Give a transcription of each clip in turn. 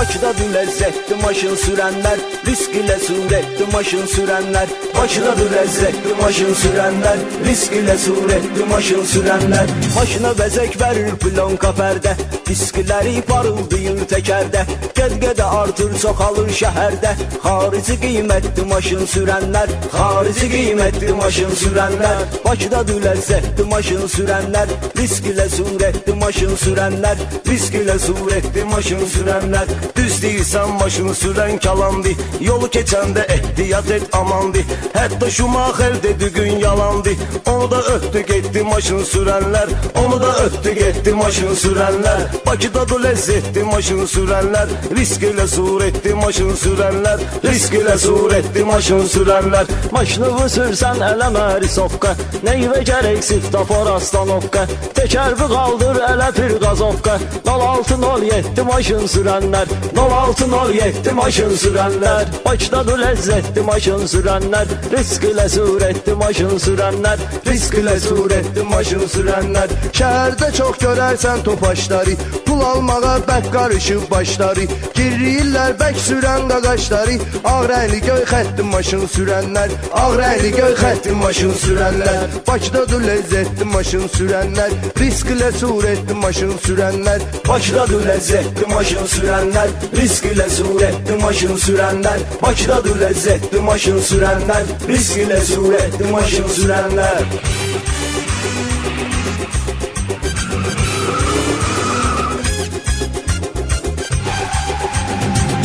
Bakıdadır ləzzətli maşın sürənlər, risk ilə surətli maşın sürənlər. Bakıdadır ləzzətli maşın sürənlər, risk ilə surətli maşın sürənlər. Maşına bəzək verir plonka pərdə, diskləri parıldayır təkərdə. Gəd-gədə artır çoxalır şəhərdə, xarici qiymətli maşın sürənlər, xarici qiymətli maşın sürənlər. Bakıdadır ləzzətli maşın sürənlər, risk ilə surətli maşın sürənlər, risk ilə surətli maşın sürənlər. Düz deyirsən maşın sürən kalandı, yolu keçəndə ehtiyat et amandı. Hətta Şumaxer dedi gün yalandı, onu da ötdü getdi maşın sürənlər, onu da ötdü getdi maşın sürənlər. Bakıdadır ləzzətli maşın sürənlər, risk ilə surətli maşın sürənlər, risk ilə surətli maşın sürənlər. Maşını sürsən eləmə risovka, neyvə gərək siftafor astanovka. Təkərbi qaldır elə bir qazovka, 0607 maşın sürənlər, 0607 maşın sürənlər. Bakıdadır ləzzətli maşın sürənlər, risk ilə surətli maşın sürənlər, risk ilə surətli maşın sürənlər. Şəhərdə çox görərsən topaşları, pul almağa bək qarışıb başları. Girirlər bək sürən qaqaşları, ağ rəngli göy xətli maşın sürənlər, ağ rəngli göy xətli maşın sürənlər. Bakıdadır ləzzətli maşın sürənlər, risk ilə surətli maşın sürənlər. Bakıdadır ləzzətli maşın sürənlər, risk ilə surətli maşın sürənlər. Bakıdadır ləzzətli maşın sürənlər, risk ilə surətli maşın sürənlər.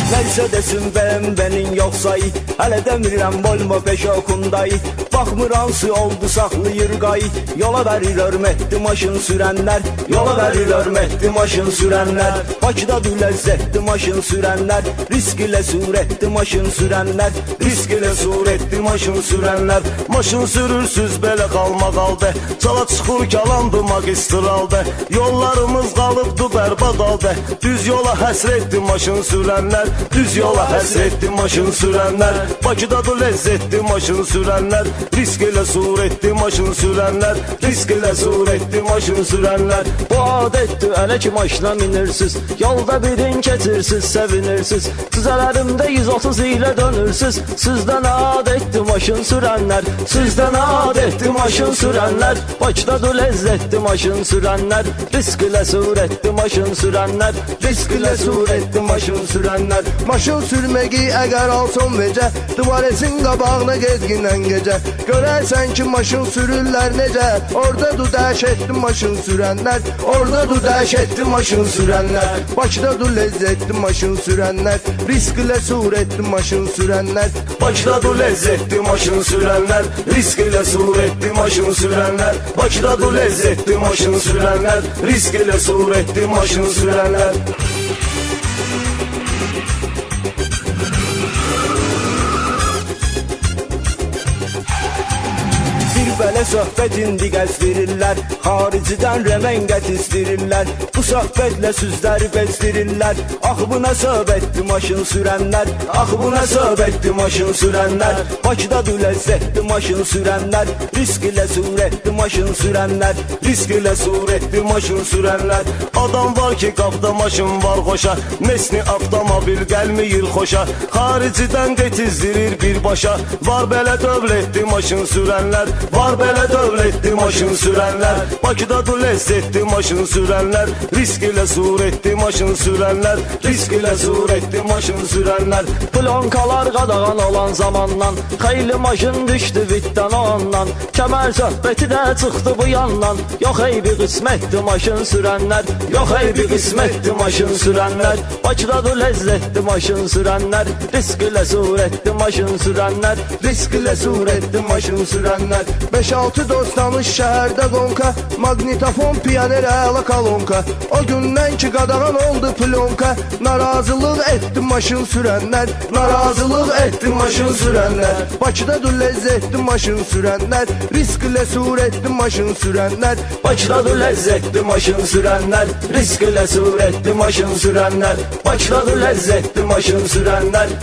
Nəysə desin bəyəm yoxsayı, hələ demirəm Volvo Peugeot-Hyundai. Baxmır hansı oldu saxlayır qayı, yola verir hörmətli maşın sürənlər, yola verir hörmətli maşın sürənlər. Bakıdadır ləzzətli maşın sürənlər, risk ilə surətli maşın sürənlər, risk ilə surətli maşın sürənlər. Maşın sürürsüz belə qalma qaldı, çala çıxır kalandı magistralda. Yollarımız qalıbdı bərbad halda, düz yola həsrətli maşın sürənlər, düz yola həsrətli maşın sürənlər. Bakıdadır ləzzətli maşın sürənlər, risk ilə surətli maşın sürənlər, risk ilə surətli maşın sürənlər. Bu adətdir elə ki maşına minirsiz, yolda birin keçirsiz, sevinirsiz. Sizələrimdə 130 ilə dönürsüz, sizdən adətdir maşın sürənlər, sizdən adətdir maşın sürənlər. Bakıdadır ləzzətli maşın sürənlər, risk ilə surətli maşın sürənlər, risk ilə surətli maşın sürənlər. Maşın sürməyi əgər alson vecə, duvaresin qabağına gezgindən gecə. Görərsən ki maşın sürürlər necə, oradadır dəhşətli maşın sürənlər, oradadır dəhşətli maşın sürənlər. Bakıdadır ləzzətli maşın sürənlər, risk ilə surətli maşın sürənlər. Bakıdadır ləzzətli maşın sürənlər, risk ilə surətli maşın sürənlər. Bakıdadır ləzzətli maşın sürənlər, risk ilə surətli maşın sürənlər. Belə söhbət indi qəzdirirlər, xaricidən rəməngət istəyirlər. Bu söhbətlə süzləri bezdirirlər, ax bu nə söhbətli maşın sürənlər, ax bu nə söhbətli maşın sürənlər. Bakıdadır ləzzətli maşın sürənlər, risk ilə surətli maşın sürənlər, risk ilə surətli maşın sürənlər. Adam var ki qapda maşın var xoşa, mesni avtomobil gəlməyir xoşa, xaricidən getizdirir birbaşa. Var belə dövlətli maşın sürənlər, var belə dövlətli maşın sürənlər. Bakıdadır ləzzətli maşın sürənlər, risk ilə surətli maşın sürənlər, risk ilə surətli maşın sürənlər. Plonkalar qadağan olan zamandan, xeyli maşın düşdü vitdən ondan. Kəmər söhbəti də çıxdı bu yandan, yox ey bir qismətli maşın sürənlər, yox ey bir qismətli maşın sürənlər. Bakıdadır ləzzətli maşın sürənlər, risk ilə surətli maşın sürənlər, risk ilə surətli maşın sürənlər. 5-6 dost tanış şəhərdə qonka, magnitofon, piyaner, əla kalonka. O gündən ki qadağan oldu plonka, narazılıq etdi maşın sürənlər, narazılıq etdi maşın sürənlər. Bakıdadır ləzzətli maşın sürənlər, risk ilə surətli maşın sürənlər. Bakıdadır ləzzətli maşın sürənlər, risk ilə surətli maşın sürənlər. Bakıdadır ləzzətli maşın sürənlər.